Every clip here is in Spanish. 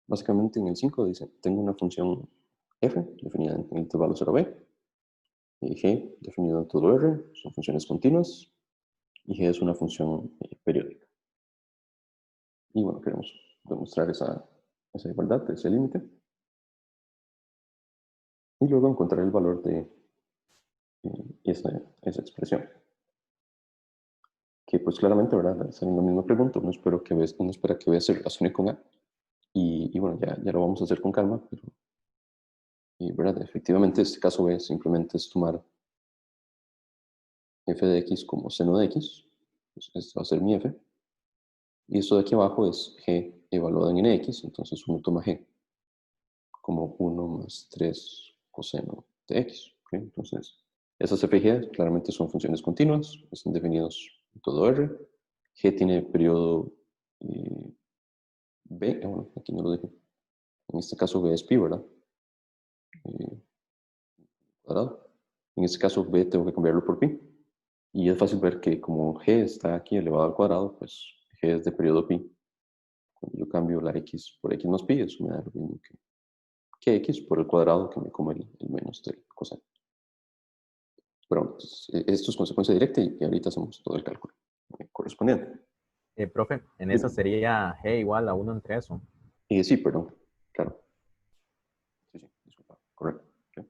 Básicamente en el 5 dice, tengo una función f definida en el intervalo 0b, y g definido en todo R, son funciones continuas, y g es una función periódica. Y bueno, queremos demostrar esa igualdad, ese límite, y luego encontrar el valor de esa expresión. Que pues claramente, ¿verdad? Es la misma pregunta, uno espera que B se relacione con A, y bueno, ya lo vamos a hacer con calma, pero, ¿verdad? Efectivamente, este caso B simplemente es tomar f de x como seno de x, pues este va a ser mi f, y esto de aquí abajo es g evaluado en nx, entonces uno toma g como 1 más 3 coseno de x. ¿Okay? Entonces, esas f y g claramente son funciones continuas, están definidos en todo R. G tiene periodo B, bueno, aquí no lo dejo. En este caso B es pi, ¿verdad? Eh, cuadrado. En este caso B tengo que cambiarlo por pi. Y es fácil ver que como G está aquí elevado al cuadrado, pues G es de periodo pi. Cuando yo cambio la x por x más pi, eso me da lo mismo que x por el cuadrado, que me come el menos del coseno. Pero entonces, esto es consecuencia directa y ahorita hacemos todo el cálculo correspondiente. Profe, en esa Dime. sería G igual a 1 entre eso. Sí, perdón, claro. Sí, disculpa, correcto. Okay.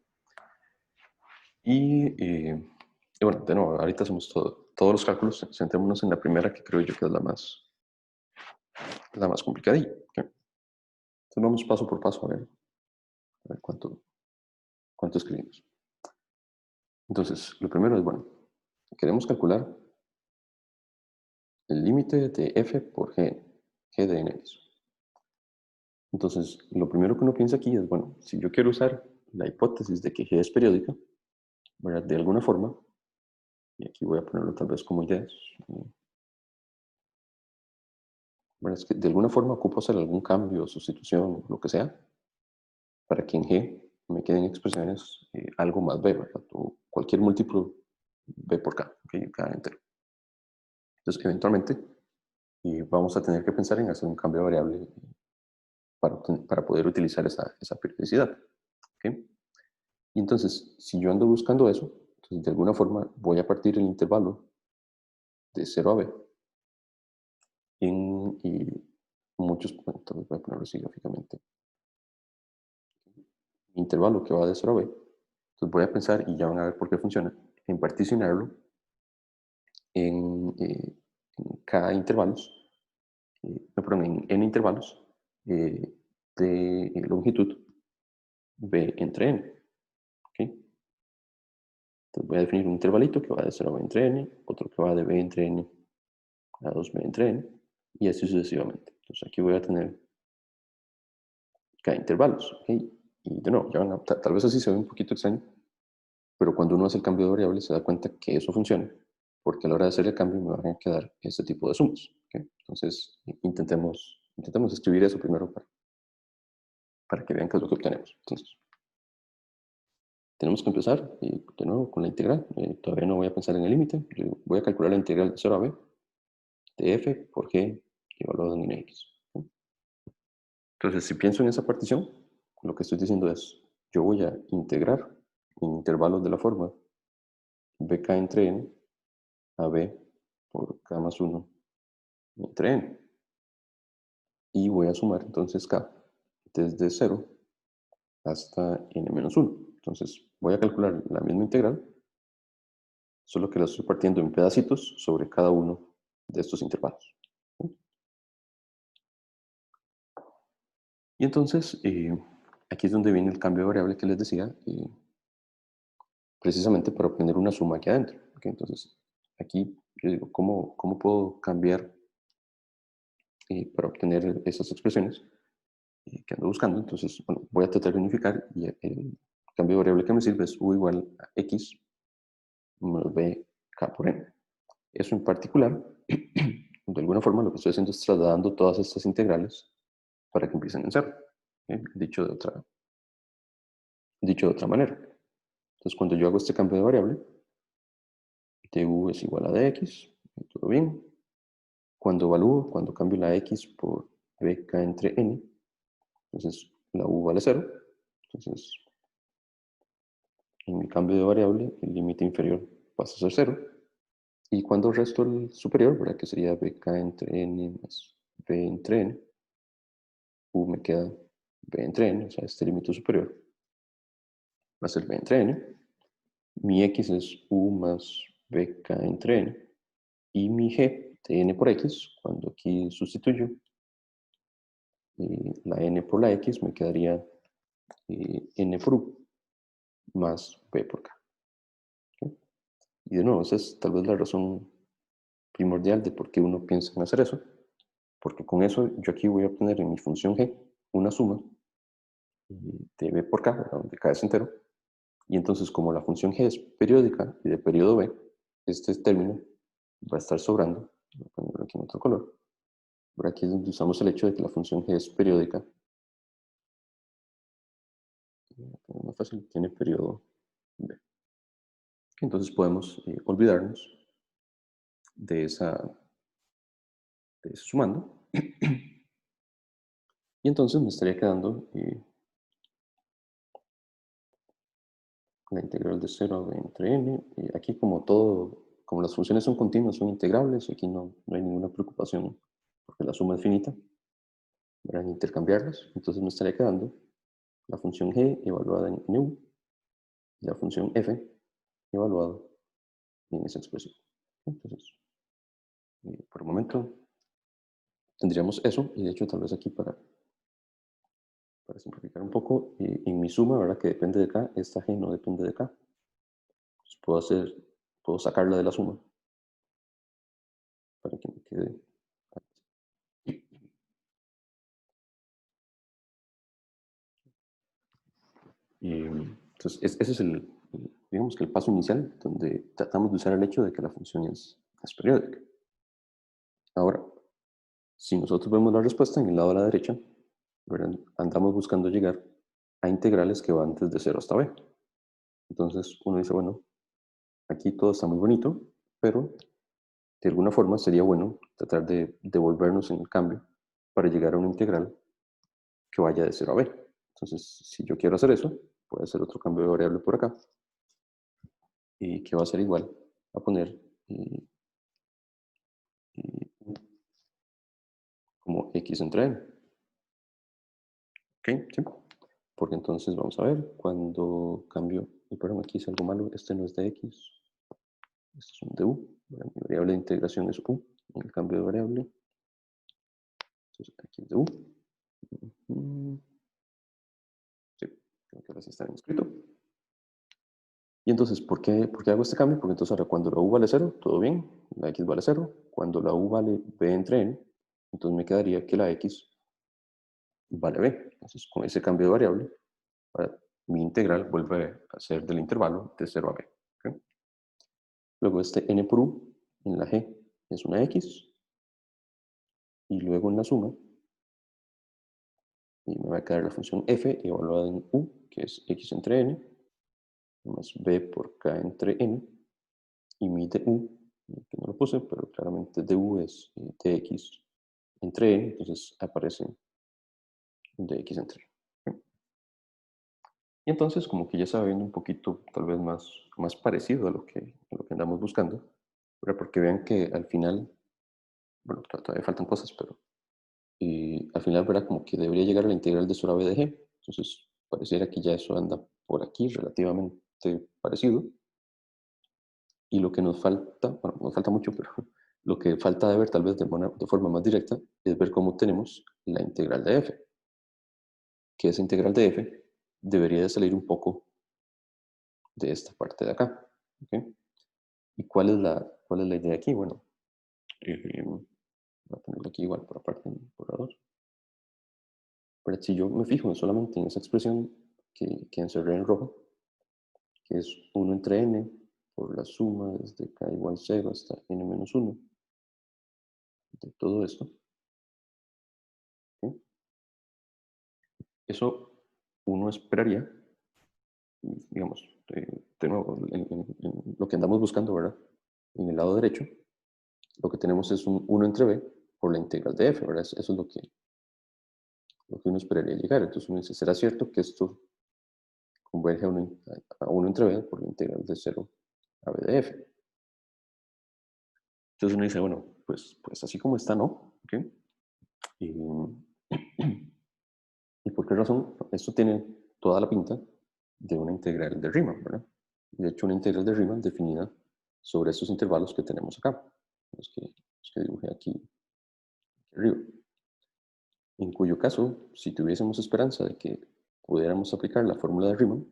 Y bueno, de nuevo, ahorita hacemos todos los cálculos. Centrémonos en la primera, que creo yo que es la más complicadilla. Okay. Entonces vamos paso por paso a ver cuánto escribimos. Entonces, lo primero es, bueno, queremos calcular el límite de f por g de nx. Entonces, lo primero que uno piensa aquí es, bueno, si yo quiero usar la hipótesis de que g es periódica, ¿verdad? De alguna forma, y aquí voy a ponerlo tal vez como ideas, ¿verdad? Es que de alguna forma ocupo hacer algún cambio, sustitución, lo que sea, para que en g me queden expresiones algo más b, ¿verdad? O cualquier múltiplo b por k, ¿okay? K entero. Entonces, eventualmente, vamos a tener que pensar en hacer un cambio de variable para poder utilizar esa periodicidad. ¿Okay? Y entonces, si yo ando buscando eso, entonces de alguna forma voy a partir el intervalo de 0 a b y muchos, bueno, tal vez voy a ponerlo así gráficamente, intervalo que va de 0 a b. Entonces voy a pensar, y ya van a ver por qué funciona, en particionarlo en cada intervalos, no, perdón, en n intervalos de longitud b entre n. ¿Okay? Entonces voy a definir un intervalito que va de 0 a b entre n, otro que va de b entre n a 2b entre n, y así sucesivamente. Entonces aquí voy a tener cada intervalos. ¿Okay? Y de nuevo, tal vez así se ve un poquito extraño, pero cuando uno hace el cambio de variable se da cuenta que eso funciona, porque a la hora de hacer el cambio me van a quedar este tipo de sumas. ¿Okay? Entonces intentemos escribir eso primero para que vean qué es lo que obtenemos. Entonces, tenemos que empezar de nuevo con la integral. Todavía no voy a pensar en el límite. Voy a calcular la integral de 0 a b de f por g evaluado en x. ¿Okay? Entonces, si pienso en esa partición, lo que estoy diciendo es, yo voy a integrar en intervalos de la forma bk entre n a b por k más 1 entre n. Y voy a sumar entonces k desde 0 hasta n menos 1. Entonces, voy a calcular la misma integral, solo que la estoy partiendo en pedacitos sobre cada uno de estos intervalos. ¿Sí? Y entonces, aquí es donde viene el cambio de variable que les decía, precisamente para obtener una suma aquí adentro. ¿Okay? Entonces, aquí yo digo, ¿cómo puedo cambiar para obtener esas expresiones que ando buscando? Entonces, bueno, voy a tratar de unificar y el cambio de variable que me sirve es u igual a x menos b k por n. Eso en particular, de alguna forma lo que estoy haciendo es trasladando todas estas integrales para que empiecen en cero. ¿Okay? Dicho de otra manera. Entonces, cuando yo hago este cambio de variable, du es igual a dx, todo bien. Cuando cambio la x por bk entre n, Entonces, la u vale 0. Entonces, en mi cambio de variable, el límite inferior pasa a ser 0. Y cuando resto el superior, ¿verdad? Que sería bk entre n más b entre n, u me queda b entre n, o sea, este límite superior va a ser b entre n. Mi x es u más bk entre n. Y mi g de n por x, cuando aquí sustituyo la n por la x, me quedaría n por u más b por k. ¿Okay? Y de nuevo, esa es tal vez la razón primordial de por qué uno piensa en hacer eso, porque con eso yo aquí voy a obtener en mi función g una suma de b por k, donde k es entero, y entonces como la función g es periódica y de periodo b, este término va a estar sobrando, voy a ponerlo aquí en otro color, por aquí es donde usamos el hecho de que la función g es periódica, más fácil, tiene periodo b. Entonces podemos olvidarnos de ese sumando, y entonces me estaría quedando la integral de 0 a b entre n. Y aquí como todo, como las funciones son continuas, son integrables, aquí no hay ninguna preocupación porque la suma es finita, verán intercambiarlas. Entonces me estaría quedando la función g evaluada en u y la función f evaluada en esa expresión. Entonces, por el momento tendríamos eso, y de hecho tal vez aquí para simplificar un poco, en mi suma, ¿verdad? Que depende de k, esta g no depende de k. Entonces puedo sacarla de la suma para que me quede. Entonces, ese es digamos que el paso inicial, donde tratamos de usar el hecho de que la función es periódica. Ahora, si nosotros vemos la respuesta en el lado de la derecha, ¿verdad? Andamos buscando llegar a integrales que van desde 0 hasta b. Entonces uno dice, bueno, aquí todo está muy bonito, pero de alguna forma sería bueno tratar de devolvernos en el cambio para llegar a una integral que vaya de 0 a b. Entonces, si yo quiero hacer eso, puedo hacer otro cambio de variable por acá, y que va a ser igual a poner como x entre n. ¿Ok? ¿Sí? Porque entonces vamos a ver, cuando cambio, y perdón, aquí hice algo malo, este no es de x, este es un de u, mi variable de integración es u, en el cambio de variable, entonces aquí es de u. Sí, creo que ahora sí está bien escrito. Y entonces, ¿por qué hago este cambio? Porque entonces ahora cuando la u vale 0, todo bien, la x vale 0. Cuando la u vale b entre n, entonces me quedaría que la x vale b. Entonces, con ese cambio de variable, mi integral vuelve a ser del intervalo de 0 a b. ¿Okay? Luego este n por u en la g es una x, y luego en la suma, y me va a quedar la función f evaluada en u, que es x entre n, más b por k entre n, y mi du, que no lo puse, pero claramente du es dx entre n, entonces aparece dx entre n. Y entonces como que ya se va viendo un poquito tal vez más parecido a lo que andamos buscando, pero porque vean que al final, bueno, todavía faltan cosas, pero al final verá como que debería llegar a la integral de sur a b de g, entonces pareciera que ya eso anda por aquí relativamente parecido. Y lo que nos falta, bueno, nos falta mucho, pero lo que falta de ver tal vez de forma más directa es ver cómo tenemos la integral de f, que esa integral de f debería de salir un poco de esta parte de acá. ¿Okay? ¿Y cuál es la idea aquí? Bueno, voy a ponerlo aquí igual por aparte en el borrador. Pero si yo me fijo solamente en esa expresión que encerré en rojo, que es 1 entre n por la suma desde k igual 0 hasta n menos 1 de todo esto, ¿okay? Eso uno esperaría, digamos, de nuevo, en lo que andamos buscando, ¿verdad? En el lado derecho, lo que tenemos es un 1 entre b por la integral de f, ¿verdad? Eso es lo que uno esperaría llegar. Entonces uno dice, ¿será cierto que esto converge a 1 entre b por la integral de 0 a b de f? Entonces uno dice, bueno, pues así como está, ¿no? ¿Okay? Y, ¿y por qué razón? Esto tiene toda la pinta de una integral de Riemann, ¿verdad? De hecho, una integral de Riemann definida sobre estos intervalos que tenemos acá, los que dibujé aquí arriba. En cuyo caso, si tuviésemos esperanza de que pudiéramos aplicar la fórmula de Riemann,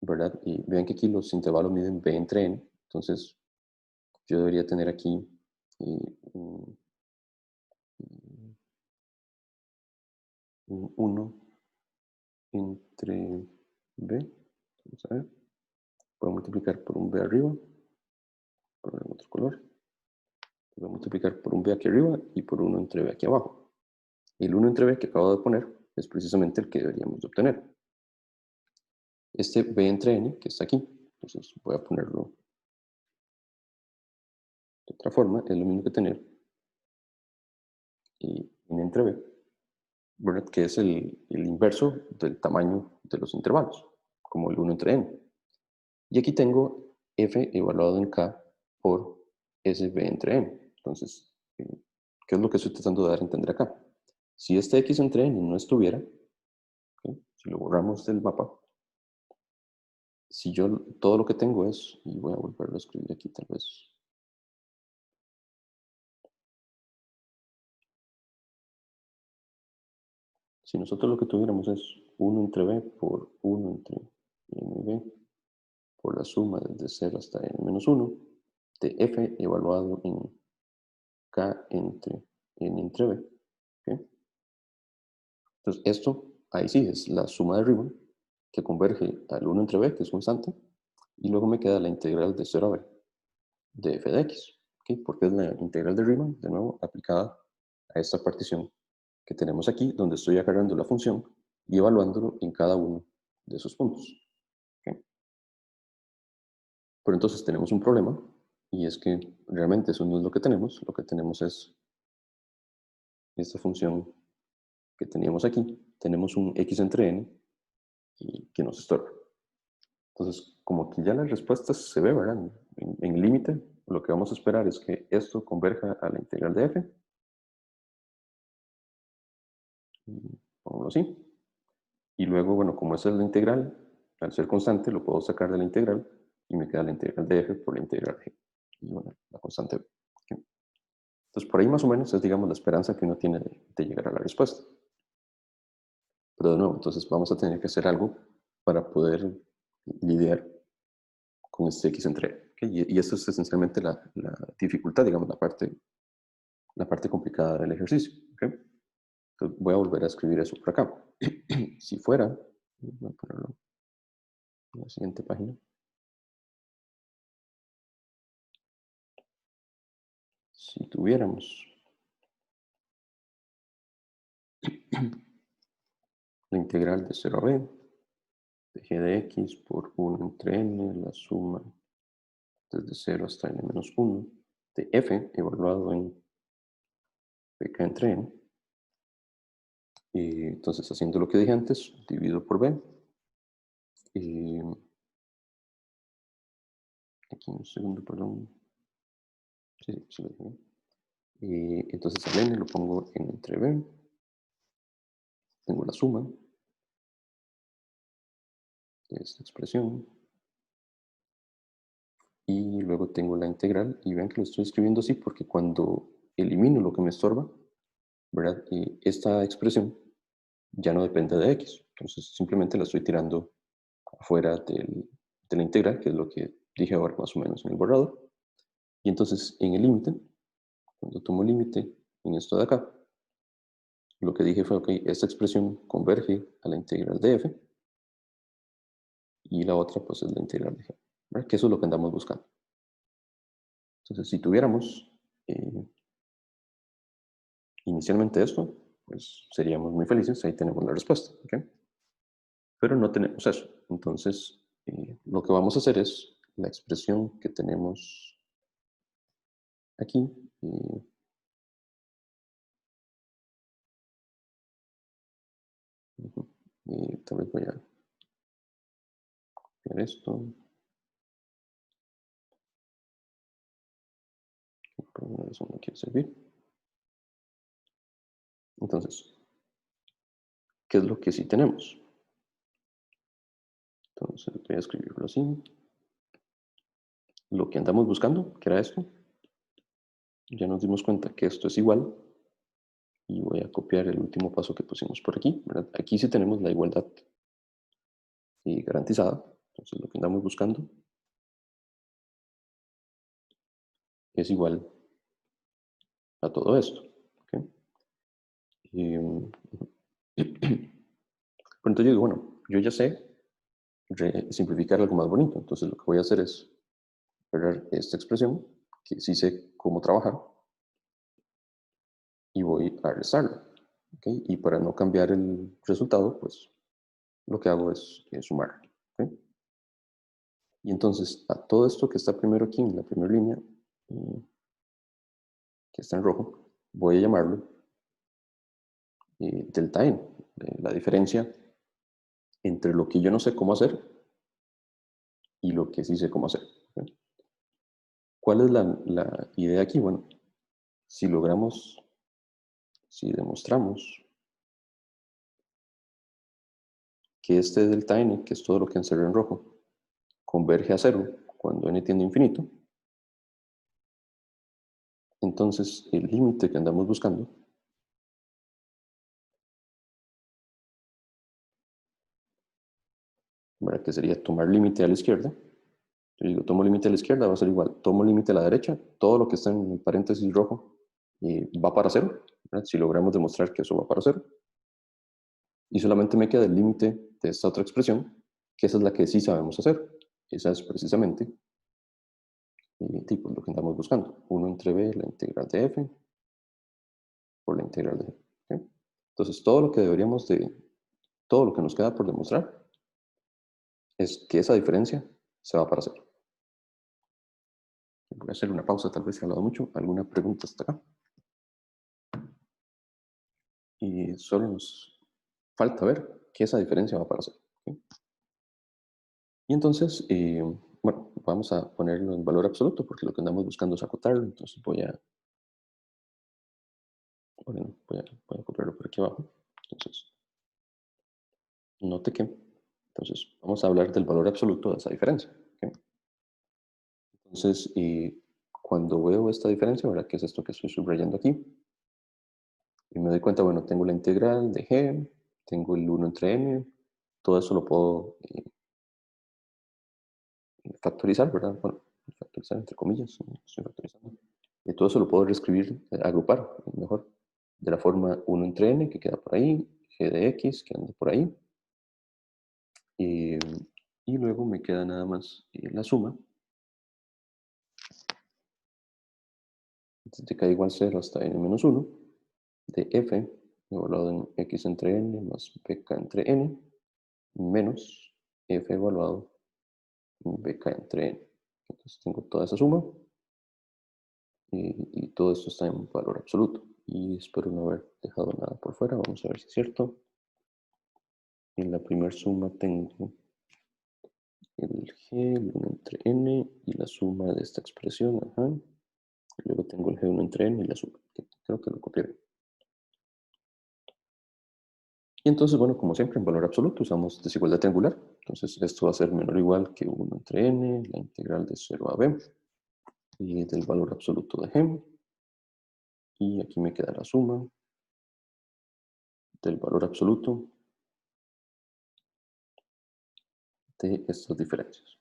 ¿verdad? Y vean que aquí los intervalos miden b entre n, entonces yo debería tener aquí un 1 entre b, vamos a ver, puedo multiplicar por un b arriba, poner otro color, voy a multiplicar por un b aquí arriba y por 1 entre b aquí abajo. Y el 1 entre b que acabo de poner es precisamente el que deberíamos de obtener. Este b entre n que está aquí, entonces voy a ponerlo de otra forma, es lo mismo que tener n entre b, ¿verdad? Que es el inverso del tamaño de los intervalos, como el 1 entre n. Y aquí tengo f evaluado en k por s b entre n. Entonces, ¿qué es lo que estoy tratando de dar a entender acá? Si este x entre n no estuviera, ¿okay? Si lo borramos del mapa, si yo todo lo que tengo es, y voy a volverlo a escribir aquí tal vez, si nosotros lo que tuviéramos es 1 entre b por 1 entre nb por la suma desde 0 hasta n menos 1 de f evaluado en k entre n entre b. ¿Okay? Entonces esto, ahí sí, es la suma de Riemann que converge al 1 entre b, que es constante, y luego me queda la integral de 0 a b de f de x, ¿okay? Porque es la integral de Riemann, de nuevo, aplicada a esta partición que tenemos aquí, donde estoy agarrando la función y evaluándolo en cada uno de esos puntos. ¿Okay? Pero entonces tenemos un problema, y es que realmente eso no es lo que tenemos es esta función que teníamos aquí, tenemos un x entre n y que nos estorba. Entonces, como que ya la respuesta se ve, ¿verdad? En límite, lo que vamos a esperar es que esto converja a la integral de f, pongámoslo así, y luego, bueno, como esa es la integral, al ser constante, lo puedo sacar de la integral y me queda la integral de f por la integral g, y bueno, la constante b. ¿Okay? Entonces, por ahí más o menos es, digamos, la esperanza que uno tiene de llegar a la respuesta. Pero de nuevo, entonces vamos a tener que hacer algo para poder lidiar con este x entre n. ¿Okay? Y eso es esencialmente la dificultad, digamos, la parte complicada del ejercicio. ¿Okay? Entonces voy a volver a escribir eso por acá. Si fuera, voy a ponerlo en la siguiente página. Si tuviéramos la integral de 0 a b de g de x por 1 entre n, la suma desde 0 hasta n menos 1 de f evaluado en pk entre n. Y entonces, haciendo lo que dije antes, divido por b. Y aquí un segundo, perdón. Sí, sí lo dije bien. Y entonces al n lo pongo en entre b. Tengo la suma de esta expresión. Y luego tengo la integral. Y vean que lo estoy escribiendo así porque cuando elimino lo que me estorba, ¿verdad? Y esta expresión ya no depende de x. Entonces simplemente la estoy tirando afuera de la integral, que es lo que dije ahora más o menos en el borrador. Y entonces en el límite, cuando tomo límite en esto de acá, lo que dije fue, ok, esta expresión converge a la integral de f y la otra pues es la integral de g, ¿verdad? Que eso es lo que andamos buscando. Entonces, si tuviéramos inicialmente esto, pues seríamos muy felices, ahí tenemos la respuesta, ¿okay? Pero no tenemos eso. Entonces, lo que vamos a hacer es la expresión que tenemos aquí, Y tal vez voy a copiar esto. Pero eso no quiere servir. Entonces, ¿qué es lo que sí tenemos? Entonces voy a escribirlo así. Lo que andamos buscando, que era esto, ya nos dimos cuenta que esto es igual. Y voy a copiar el último paso que pusimos por aquí, ¿verdad? Aquí sí tenemos la igualdad garantizada. Entonces lo que andamos buscando es igual a todo esto. ¿Okay? Pero entonces yo digo, bueno, yo ya sé simplificar algo más bonito. Entonces lo que voy a hacer es agarrar esta expresión, que sí sé cómo trabajar, y voy a restarla. ¿Okay? Y para no cambiar el resultado, pues lo que hago es sumar. ¿Okay? Y entonces a todo esto que está primero aquí en la primera línea, que está en rojo, voy a llamarlo delta n, la diferencia entre lo que yo no sé cómo hacer y lo que sí sé cómo hacer. ¿Okay? ¿Cuál es la idea aquí? Bueno, si demostramos que este delta n, que es todo lo que encerré en rojo, converge a cero cuando n tiende a infinito, entonces el límite que andamos buscando ¿verdad? Que sería tomar límite a la izquierda. Yo digo, tomo límite a la izquierda, va a ser igual. Tomo límite a la derecha, todo lo que está en el paréntesis rojo va para cero. ¿Verdad? Si logramos demostrar que eso va para cero. Y solamente me queda el límite de esta otra expresión, que esa es la que sí sabemos hacer. Esa es precisamente tipo lo que andamos buscando. 1 entre b, la integral de f, por la integral de g. ¿Okay? Entonces, todo lo que nos queda por demostrar es que esa diferencia se va para cero. Voy a hacer una pausa, tal vez he hablado mucho. ¿Alguna pregunta hasta acá? Y solo nos falta ver que esa diferencia va para cero. ¿Okay? Y entonces, bueno, vamos a ponerlo en valor absoluto porque lo que andamos buscando es acotarlo. Entonces voy a copiarlo por aquí abajo. Entonces, note que, entonces, vamos a hablar del valor absoluto de esa diferencia. ¿Okay? Entonces, cuando veo esta diferencia, ¿verdad? ¿Qué es esto que estoy subrayando aquí? Y me doy cuenta, bueno, tengo la integral de g, tengo el 1 entre n, todo eso lo puedo factorizar, ¿verdad? Bueno, factorizar entre comillas, estoy factorizando. Y todo eso lo puedo reescribir, agrupar mejor, de la forma 1 entre n, que queda por ahí, g de x, que anda por ahí, y luego me queda nada más la suma, desde k igual 0 hasta n menos 1, de f, evaluado en x entre n más bk entre n, menos f evaluado en bk entre n. Entonces tengo toda esa suma, y todo esto está en valor absoluto. Y espero no haber dejado nada por fuera. Vamos a ver si es cierto. En la primera suma tengo el g, el 1 entre n y la suma de esta expresión. Ajá. Y luego tengo el g1 entre n y la suma. Creo que lo copié. Y entonces, bueno, como siempre, en valor absoluto usamos desigualdad triangular. Entonces, esto va a ser menor o igual que 1 entre n, la integral de 0 a b, y del valor absoluto de g. Y aquí me queda la suma del valor absoluto de estas diferencias.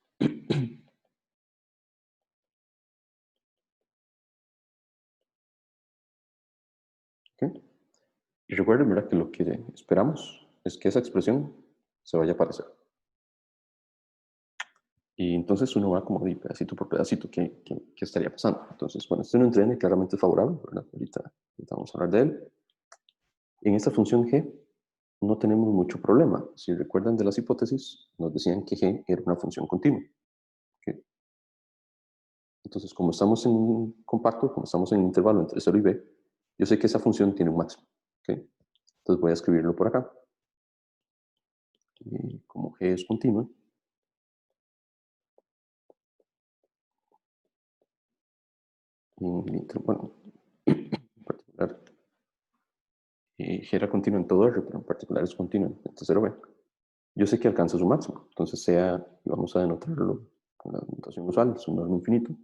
¿Okay? Y recuerden, ¿verdad? Que lo que esperamos es que esa expresión se vaya a aparecer. Y entonces uno va como de pedacito por pedacito qué estaría pasando. Entonces, bueno, este no entrene claramente es favorable, ¿verdad? Ahorita vamos a hablar de él. En esta función g no tenemos mucho problema. Si recuerdan de las hipótesis, nos decían que g era una función continua. ¿Okay? Entonces, como estamos en un compacto, como estamos en un intervalo entre 0 y b, yo sé que esa función tiene un máximo. ¿Okay? Entonces voy a escribirlo por acá. como G es continua, bueno, en particular, G era continua en todo R, pero en particular es continua en tercero B, yo sé que alcanza su máximo. Entonces sea, y vamos a denotarlo con la notación usual, es un norma infinito,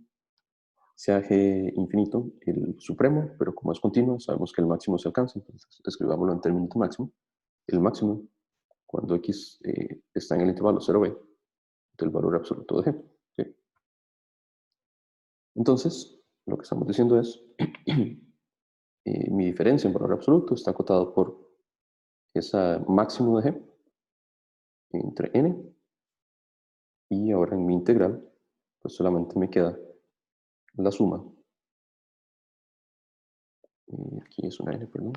sea G infinito el supremo, pero como es continuo, sabemos que el máximo se alcanza, entonces escribámoslo en términos de máximo. El máximo, cuando X está en el intervalo 0b, del valor absoluto de G. ¿Okay? Entonces, lo que estamos diciendo es, mi diferencia en valor absoluto está acotado por ese máximo de G entre n, y ahora en mi integral, pues solamente me queda la suma, aquí es una n, perdón,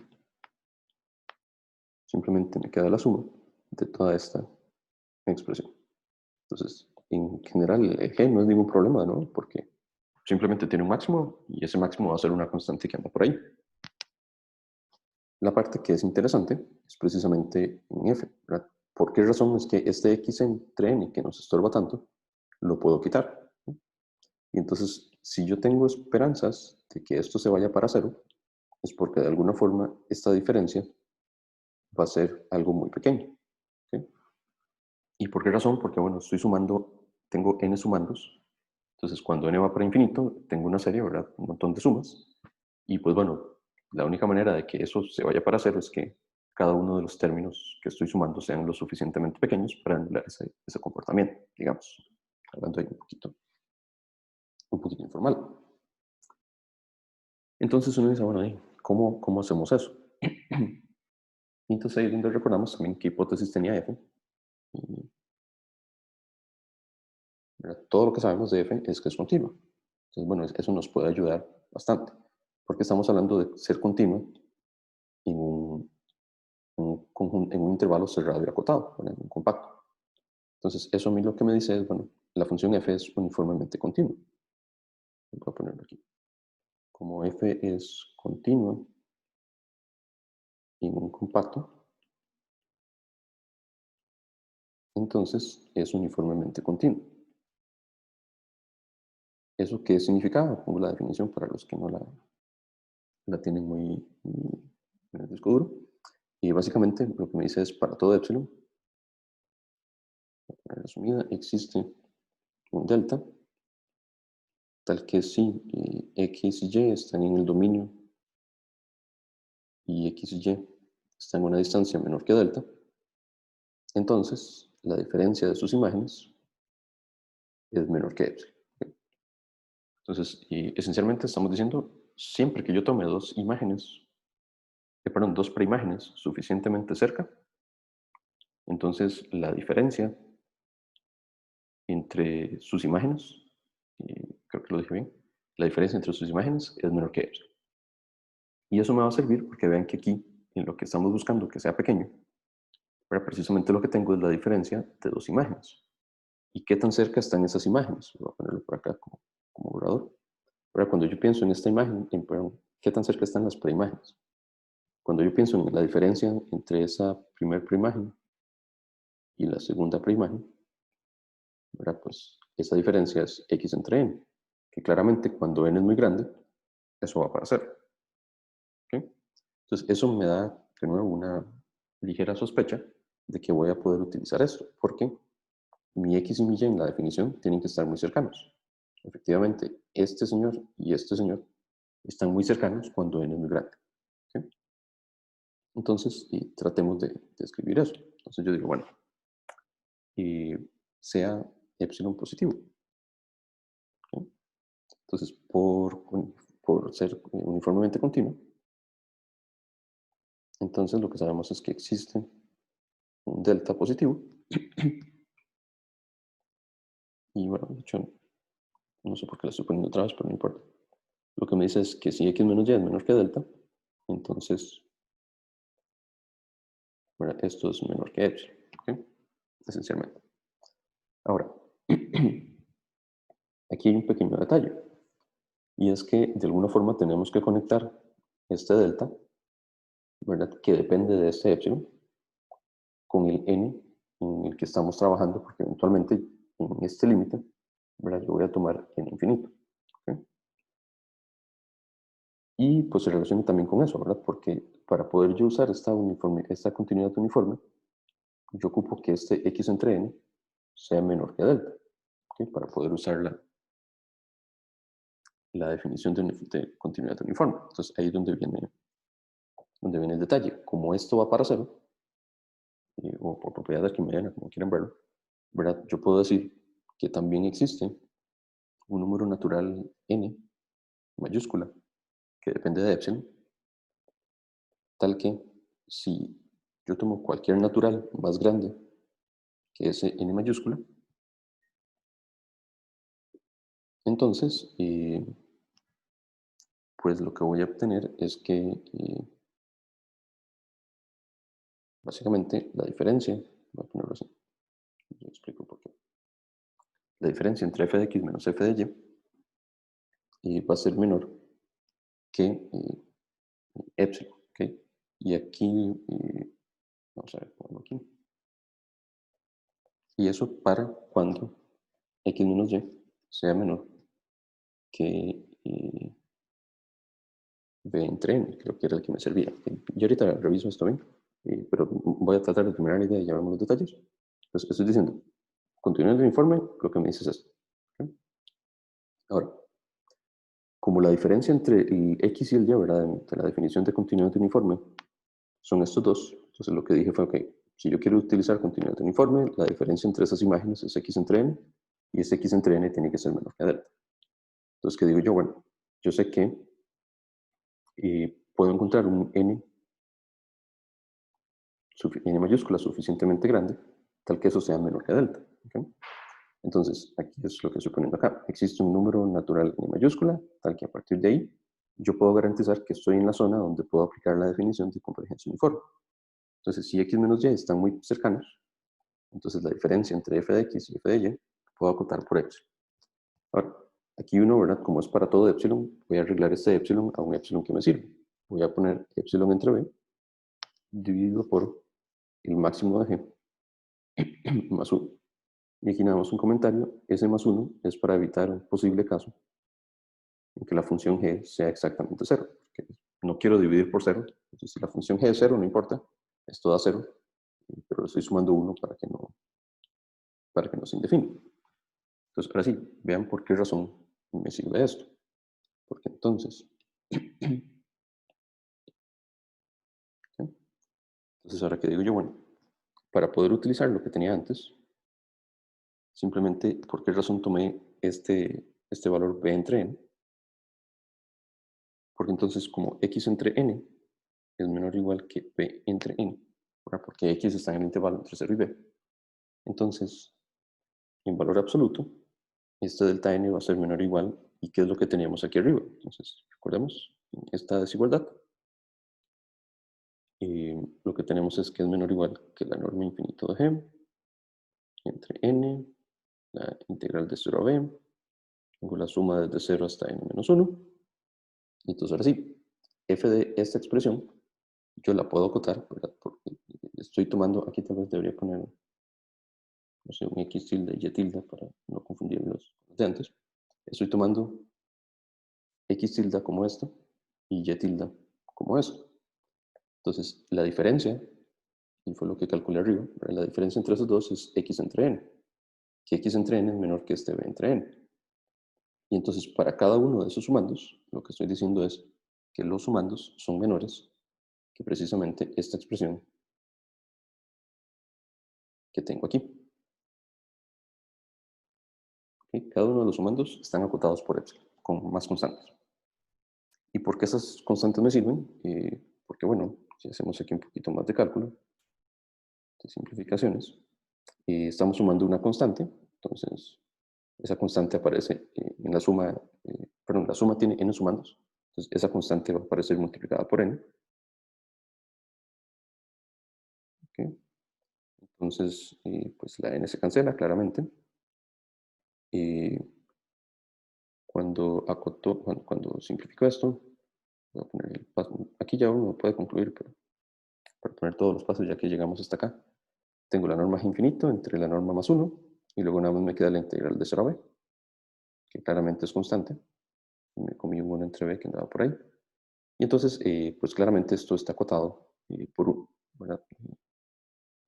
simplemente me queda la suma de toda esta expresión. Entonces, en general, el G no es ningún problema, ¿no? Porque simplemente tiene un máximo y ese máximo va a ser una constante que anda por ahí. La parte que es interesante es precisamente en F, ¿verdad? ¿Por qué razón es que este X entre N que nos estorba tanto, lo puedo quitar? Y entonces, si yo tengo esperanzas de que esto se vaya para cero, es porque de alguna forma esta diferencia va a ser algo muy pequeño. ¿Okay? ¿Y por qué razón? Porque, bueno, estoy sumando, tengo n sumandos, entonces cuando n va para infinito, tengo una serie, ¿verdad? Un montón de sumas, y pues bueno, la única manera de que eso se vaya para cero es que cada uno de los términos que estoy sumando sean lo suficientemente pequeños para anular ese comportamiento, digamos, hablando ahí un poquito informal. Entonces uno dice, bueno, ¿cómo hacemos eso? Y entonces ahí es donde recordamos también qué hipótesis tenía F. Y, todo lo que sabemos de F es que es continua. Entonces, bueno, eso nos puede ayudar bastante, porque estamos hablando de ser continua en en un intervalo cerrado y acotado, en un compacto. Entonces, eso a mí lo que me dice es, bueno, la función f es uniformemente continua. Voy a ponerlo aquí. Como f es continua en un compacto, entonces es uniformemente continua. ¿Eso qué significaba? Pongo la definición para los que no la tienen muy en el disco duro. Y básicamente lo que me dice es para todo epsilon, resumida, existe un delta, tal que si x y y están en el dominio y x y y están en una distancia menor que delta, entonces la diferencia de sus imágenes es menor que epsilon. Entonces, y esencialmente estamos diciendo, siempre que yo tome dos imágenes, perdón, dos preimágenes suficientemente cerca, entonces la diferencia entre sus imágenes, creo que lo dije bien, la diferencia entre sus imágenes es menor que epsilon. Y eso me va a servir porque vean que aquí, en lo que estamos buscando que sea pequeño, pero precisamente lo que tengo es la diferencia de dos imágenes. ¿Y qué tan cerca están esas imágenes? Voy a ponerlo por acá como borrador. Ahora, cuando yo pienso en esta imagen, perdón, ¿qué tan cerca están las preimágenes? Cuando yo pienso en la diferencia entre esa primera preimagen y la segunda preimagen, ¿verdad? Pues esa diferencia es x entre n, que claramente cuando n es muy grande, eso va a aparecer. ¿Okay? Entonces, eso me da de nuevo una ligera sospecha de que voy a poder utilizar esto, porque mi x y mi y en la definición tienen que estar muy cercanos. Efectivamente, este señor y este señor están muy cercanos cuando n es muy grande. ¿Okay? Entonces, tratemos de escribir eso. Entonces yo digo, bueno, sea epsilon positivo. ¿Okay? Entonces, por ser uniformemente continuo, entonces lo que sabemos es que existe un delta positivo. Y bueno, de hecho, no sé por qué lo estoy poniendo otra vez, pero no importa. Lo que me dice es que si x menos y es menor que delta, entonces, bueno, esto es menor que epsilon. ¿Okay? Esencialmente. Ahora, aquí hay un pequeño detalle, y es que de alguna forma tenemos que conectar este delta, ¿verdad? Que depende de este epsilon, con el n en el que estamos trabajando, porque eventualmente en este límite, ¿verdad? Yo voy a tomar n infinito. ¿Ok? Y pues se relaciona también con eso, ¿verdad? Porque para poder yo usar esta continuidad uniforme, yo ocupo que este x entre n sea menor que delta, ¿ok? Para poder usar la definición de continuidad uniforme. Entonces ahí es donde viene el detalle. Como esto va para cero, o por propiedad arquimediana, como quieran verlo, ¿verdad? Yo puedo decir que también existe un número natural n mayúscula que depende de epsilon, tal que si yo tomo cualquier natural más grande que ese n mayúscula, entonces pues lo que voy a obtener es que básicamente la diferencia, voy a ponerlo así, y explico por qué. La diferencia entre f de x menos f de y va a ser menor que epsilon, ¿ok? Y aquí, vamos a ver, pongo aquí. Y eso para cuando x menos y sea menor que b entre n, creo que era el que me servía. Yo ahorita reviso esto bien, pero voy a tratar de terminar la idea y ya vemos los detalles. Entonces, estoy diciendo, continuando el informe, lo que me dice es esto. ¿Ok? Ahora, como la diferencia entre el x y el y, ¿verdad? De la definición de continuidad uniforme, son estos dos. Entonces lo que dije fue, ok, si yo quiero utilizar continuidad uniforme, la diferencia entre esas imágenes es x entre n, y ese x entre n tiene que ser menor que delta. Entonces, ¿qué digo yo? Bueno, yo sé que puedo encontrar un n mayúscula suficientemente grande, tal que eso sea menor que delta. ¿Ok? Entonces, aquí es lo que estoy poniendo acá. Existe un número natural n mayúscula, tal que a partir de ahí yo puedo garantizar que estoy en la zona donde puedo aplicar la definición de convergencia uniforme. Entonces, si x menos y están muy cercanos, entonces la diferencia entre f de x y f de y puedo acotar por epsilon. Ahora, aquí uno, ¿verdad? Como es para todo epsilon, voy a arreglar este epsilon a un epsilon que me sirve. Voy a poner epsilon entre b dividido por el máximo de g más 1. Y aquí nada más un comentario, ese más 1 es para evitar un posible caso en que la función g sea exactamente 0. Porque no quiero dividir por 0, entonces si la función g es 0, no importa, es toda 0, pero le estoy sumando 1 para que no se indefine. Entonces, ahora sí, vean por qué razón me sirve esto. Porque entonces, ¿sí? Entonces ahora que digo yo, bueno, para poder utilizar lo que tenía antes, simplemente, ¿por qué razón tomé este valor b entre n? Porque entonces como x entre n es menor o igual que b entre n, ¿verdad? Porque x está en el intervalo entre 0 y b. Entonces, en valor absoluto, este delta n va a ser menor o igual, ¿y qué es lo que teníamos aquí arriba? Entonces, recordemos esta desigualdad. Lo que tenemos es que es menor o igual que la norma infinito de g entre n, la integral de 0 a b, tengo la suma desde 0 hasta n menos 1. Y entonces ahora sí, f de esta expresión, yo la puedo acotar, ¿verdad? Porque estoy tomando, aquí tal vez debería poner, no sé, un x tilde y y tilde para no confundir los de antes. Estoy tomando x tilde como esto y y tilde como esto. Entonces, la diferencia, y fue lo que calculé arriba, ¿verdad? La diferencia entre esos dos es x entre n, que x entre n es menor que este b entre n. Y entonces, para cada uno de esos sumandos, lo que estoy diciendo es que los sumandos son menores que precisamente esta expresión que tengo aquí. ¿Ok? Cada uno de los sumandos están acotados por epsilon, con más constantes. ¿Y por qué esas constantes me sirven? Porque, bueno, si hacemos aquí un poquito más de cálculo, de simplificaciones, estamos sumando una constante, entonces esa constante aparece en la suma, perdón, la suma tiene n sumandos, entonces esa constante va a aparecer multiplicada por n. ¿Ok? Entonces, pues la n se cancela claramente. Cuando simplifico esto, voy a poner el paso. Aquí ya uno puede concluir, pero para poner todos los pasos ya que llegamos hasta acá. tengo la norma g infinito entre la norma más 1, y luego nada más me queda la integral de 0 a b, que claramente es constante. Me comí un 1 entre b que andaba por ahí. Y entonces, pues claramente esto está acotado por 1, ¿verdad?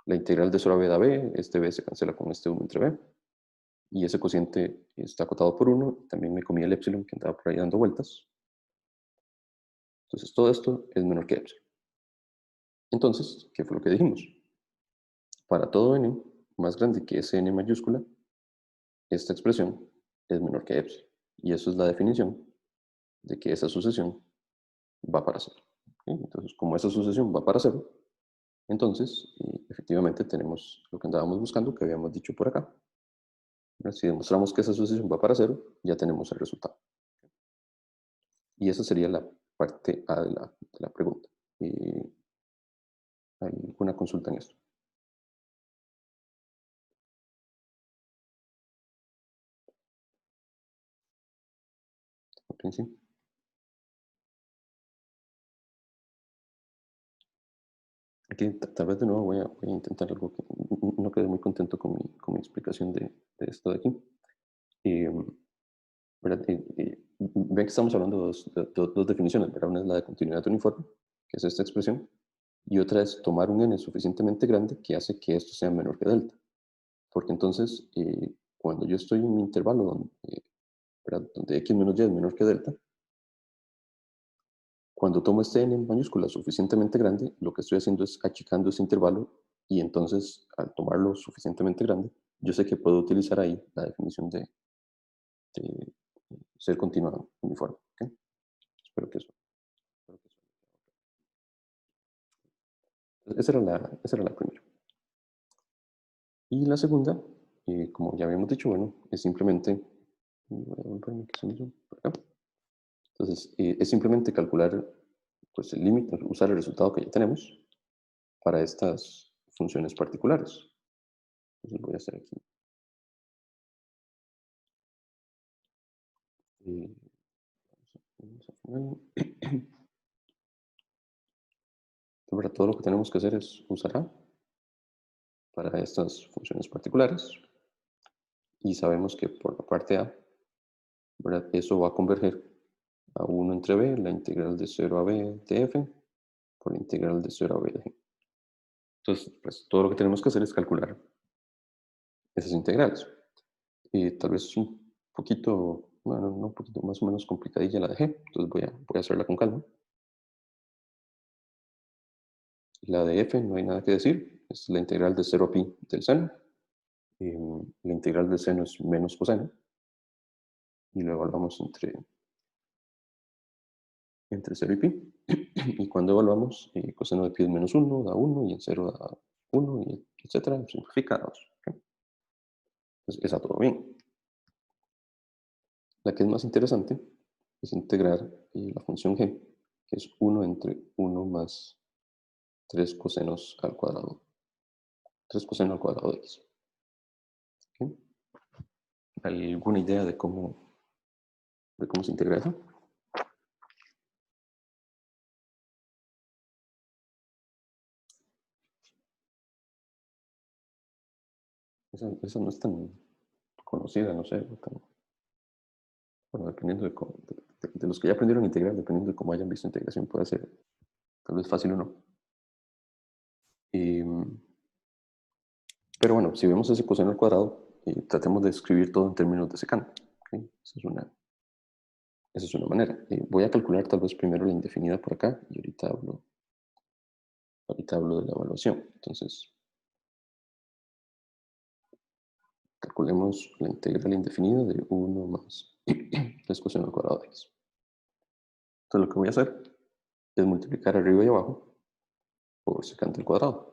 La integral de 0 a b da b, este b se cancela con este 1 entre b, y ese cociente está acotado por 1, también me comí el epsilon que andaba por ahí dando vueltas. Entonces todo esto es menor que epsilon. Entonces, ¿qué fue lo que dijimos? Para todo n más grande que ese n mayúscula, esta expresión es menor que epsilon. Y eso es la definición de que esa sucesión va para 0. ¿Sí? Entonces, como esa sucesión va para 0, entonces efectivamente tenemos lo que andábamos buscando, que habíamos dicho por acá. Si demostramos que esa sucesión va para 0, ya tenemos el resultado. Y esa sería la parte A de la pregunta. ¿Hay alguna consulta en esto? Ok, sí. Aquí tal vez de nuevo voy a intentar algo que no quedé muy contento con mi explicación de esto de aquí. ¿Verdad? Ven que estamos hablando de dos definiciones, ¿verdad? Una es la de continuidad uniforme, que es esta expresión, y otra es tomar un n suficientemente grande que hace que esto sea menor que delta. Porque entonces, cuando yo estoy en mi intervalo donde x menos y es menor que delta, cuando tomo este n en mayúscula suficientemente grande, lo que estoy haciendo es achicando ese intervalo, y entonces al tomarlo suficientemente grande, yo sé que puedo utilizar ahí la definición de ser continuado uniforme. ¿Okay? Espero que eso. Esa era la primera. Y la segunda, como ya habíamos dicho, bueno, es simplemente, voy a volverme que se me hizo por acá. Entonces, es simplemente calcular pues, el límite, usar el resultado que ya tenemos para estas funciones particulares. Entonces voy a hacer aquí. Ahora todo lo que tenemos que hacer es usar A para estas funciones particulares. Y sabemos que por la parte A, ¿verdad? Eso va a converger a 1 entre b, la integral de 0 a b de f, por la integral de 0 a b de g. Entonces, pues todo lo que tenemos que hacer es calcular esas integrales. Tal vez un poquito, bueno, no un poquito, más o menos complicadilla la de g, entonces voy a hacerla con calma. La de f no hay nada que decir, es la integral de 0 a pi del seno. La integral del seno es menos coseno, y lo evaluamos entre 0 y pi. Y cuando evaluamos, coseno de pi es menos 1, da 1, y en 0 da 1, y etcétera, simplifica a 2. ¿Okay? Entonces, está todo bien. La que es más interesante es integrar la función g, que es 1 entre 1 más 3 cosenos al cuadrado. 3 coseno al cuadrado de x. ¿Okay? ¿Alguna idea de cómo se integra eso? Esa no es tan conocida, no sé. Bueno, dependiendo de los que ya aprendieron a integrar, dependiendo de cómo hayan visto integración, puede ser tal vez fácil o no. Pero bueno, si vemos ese coseno al cuadrado, tratemos de escribir todo en términos de secante. ¿Okay? Esa es una manera. Voy a calcular tal vez primero la indefinida por acá y ahorita hablo de la evaluación. Entonces, calculemos la integral indefinida de 1 más 3 coseno al cuadrado de x. Entonces, lo que voy a hacer es multiplicar arriba y abajo por secante al cuadrado.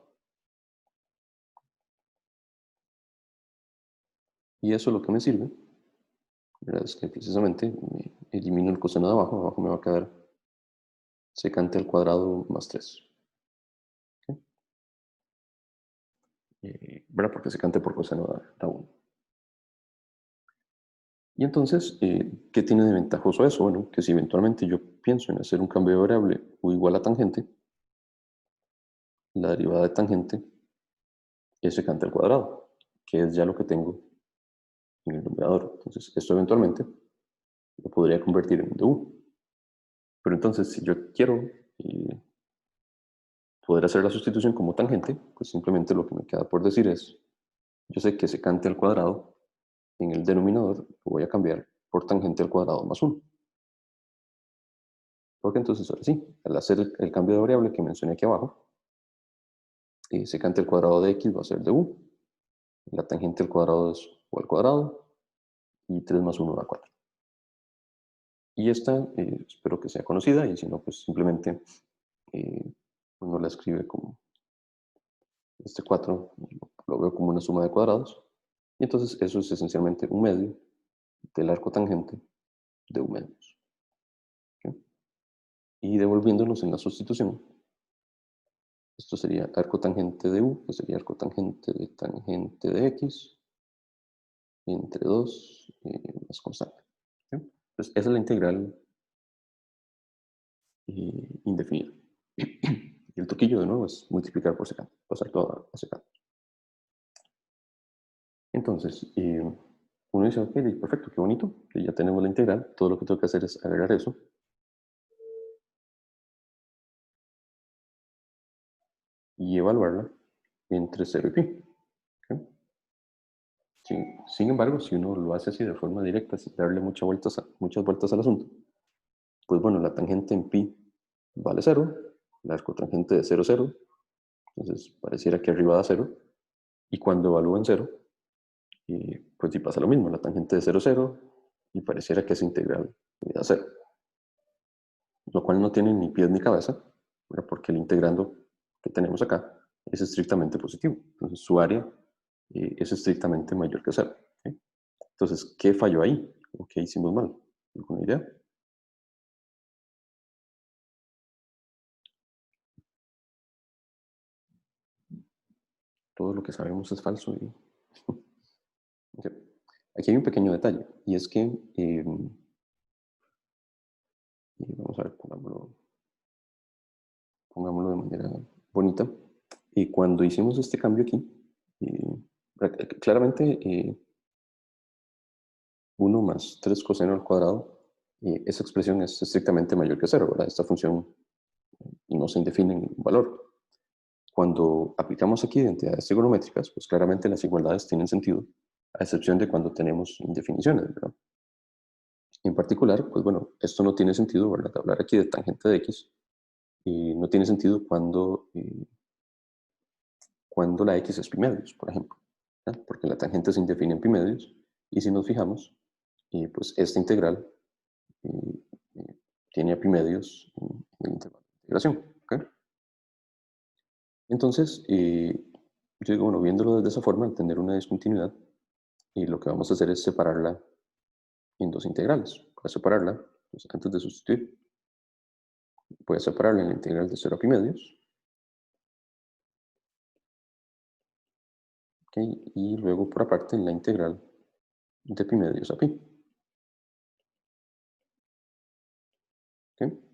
Y eso lo que me sirve, ¿verdad? Es que precisamente me elimino el coseno de abajo me va a quedar secante al cuadrado más 3. ¿Okay? ¿Verdad? Porque secante por coseno da 1. Y entonces, ¿qué tiene de ventajoso eso? Bueno, que si eventualmente yo pienso en hacer un cambio de variable u igual a tangente, la derivada de tangente secante al cuadrado, que es ya lo que tengo en el numerador. Entonces, esto eventualmente lo podría convertir en du. Pero entonces, si yo quiero poder hacer la sustitución como tangente, pues simplemente lo que me queda por decir es, yo sé que secante al cuadrado en el denominador lo voy a cambiar por tangente al cuadrado más 1. Porque entonces, ahora sí, al hacer el cambio de variable que mencioné aquí abajo, secante al cuadrado de x va a ser de u, la tangente al cuadrado es u al cuadrado, y 3 más 1 da 4. Y esta espero que sea conocida, y si no, pues simplemente uno la escribe como este 4, lo veo como una suma de cuadrados, y entonces eso es esencialmente un medio del arco tangente de u medios. ¿Okay? Y devolviéndonos en la sustitución, esto sería arco tangente de u, que sería arco tangente de x, entre 2 más constante. ¿Okay? Entonces, esa es la integral indefinida. Y el truquillo de nuevo es multiplicar por secante, pasar todo a secante. Entonces, uno dice, ok, perfecto, qué bonito, que ya tenemos la integral, todo lo que tengo que hacer es agregar eso y evaluarla entre 0 y pi. ¿Okay? Sin embargo, si uno lo hace así de forma directa, sin darle muchas vueltas al asunto, pues bueno, la tangente en pi vale 0, la arcotangente de 0, 0, entonces pareciera que arriba da 0, y cuando evalúo en 0, pues sí pasa lo mismo, la tangente de 0, 0, y pareciera que es integral da 0, lo cual no tiene ni pies ni cabeza, ¿verdad? Porque el integrando que tenemos acá es estrictamente positivo, entonces su área es estrictamente mayor que 0. ¿Okay? Entonces, ¿qué falló ahí? ¿O qué hicimos mal? ¿Alguna idea? Todo lo que sabemos es falso. Okay. Aquí hay un pequeño detalle, y es que, vamos a ver, pongámoslo de manera bonita, y cuando hicimos este cambio aquí, claramente 1 más 3 coseno al cuadrado, esa expresión es estrictamente mayor que 0, ¿verdad? Esta función no se indefine en ningún valor. Cuando aplicamos aquí identidades trigonométricas, pues claramente las igualdades tienen sentido, a excepción de cuando tenemos indefiniciones, ¿verdad? En particular, pues bueno, esto no tiene sentido, ¿verdad? Hablar aquí de tangente de x, y no tiene sentido cuando la x es pi medios, por ejemplo, ¿verdad? Porque la tangente se indefine en pi medios, y si nos fijamos, pues esta integral eh, eh, tiene a pi medios en el intervalo de integración. ¿Okay? Entonces, yo digo, bueno, viéndolo desde esa forma, al tener una discontinuidad, lo que vamos a hacer es separarla en dos integrales. Para separarla, pues antes de sustituir, voy a separarla en la integral de 0 a pi medios, ¿okay? Y luego por aparte en la integral de pi medios a pi. ¿Okay?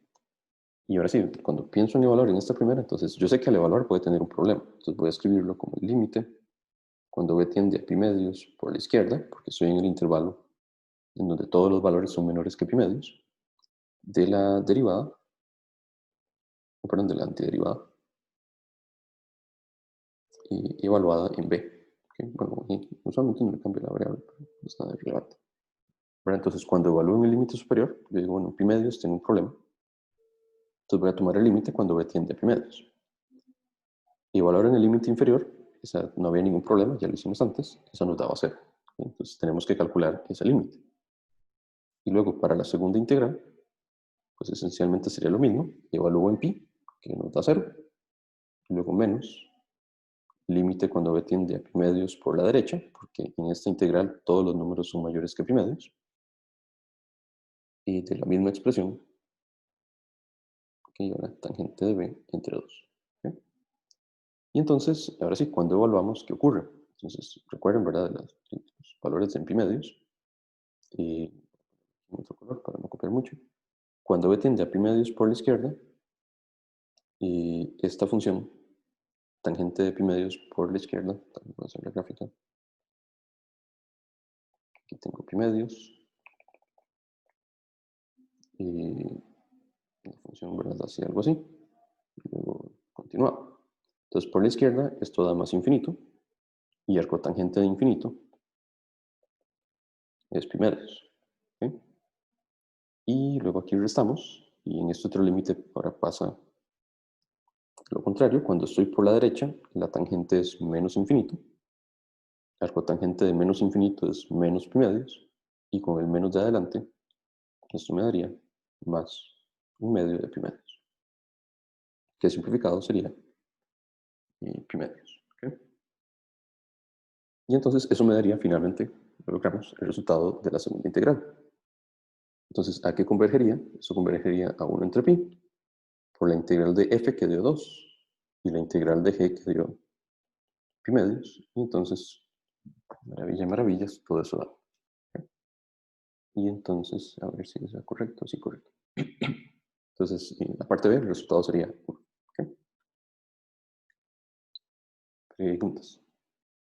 Y ahora sí, cuando pienso en evaluar en esta primera, entonces yo sé que al evaluar puede tener un problema. Entonces voy a escribirlo como el límite cuando b tiende a pi medios por la izquierda, porque estoy en el intervalo en donde todos los valores son menores que pi medios, de la derivada, o perdón, de la antiderivada, y evaluada en b. ¿Okay? Bueno, usualmente no le cambio la variable, pero no es nada relevante. Bueno, entonces, cuando evalúo en el límite superior, yo digo, bueno, pi medios tengo un problema. Entonces voy a tomar el límite cuando b tiende a pi medios. Y evaluar en el límite inferior, esa no había ningún problema, ya lo hicimos antes, esa nos daba 0. Entonces tenemos que calcular ese límite. Y luego, para la segunda integral, pues esencialmente sería lo mismo. Evalúo en pi, que nos da 0. Y luego menos límite cuando b tiende a pi medios por la derecha, porque en esta integral todos los números son mayores que pi medios. Y de la misma expresión, que ahora tangente de b entre 2. ¿Okay? Y entonces, ahora sí, cuando evaluamos, ¿qué ocurre? Entonces, recuerden, ¿verdad? Los valores de pi medios. Y otro color para no copiar mucho. Cuando b tiende a pi medios por la izquierda, y esta función tangente de pi medios por la izquierda. Voy a hacer la gráfica. Aquí tengo pi medios. Y la función, ¿verdad?, así, algo así. Y luego continúa. Entonces, por la izquierda, esto da más infinito. Y el cotangente de infinito es pi medios. ¿Okay? Y luego aquí restamos. Y en este otro límite ahora pasa lo contrario. Cuando estoy por la derecha, la tangente es menos infinito. El cotangente de menos infinito es menos pi medios. Y con el menos de adelante, esto me daría más un medio de pi medios. Que simplificado sería pi medios. ¿Okay? Y entonces eso me daría finalmente, lo logramos, el resultado de la segunda integral. Entonces, ¿a qué convergería? Eso convergería a 1 entre pi por la integral de f que dio 2 y la integral de g que dio pi medios. Y entonces, maravilla, maravillas, todo eso da. ¿Okay? Y entonces, a ver si es correcto. Sí, correcto. Entonces, en la parte B, el resultado sería 1. ¿Okay? Preguntas.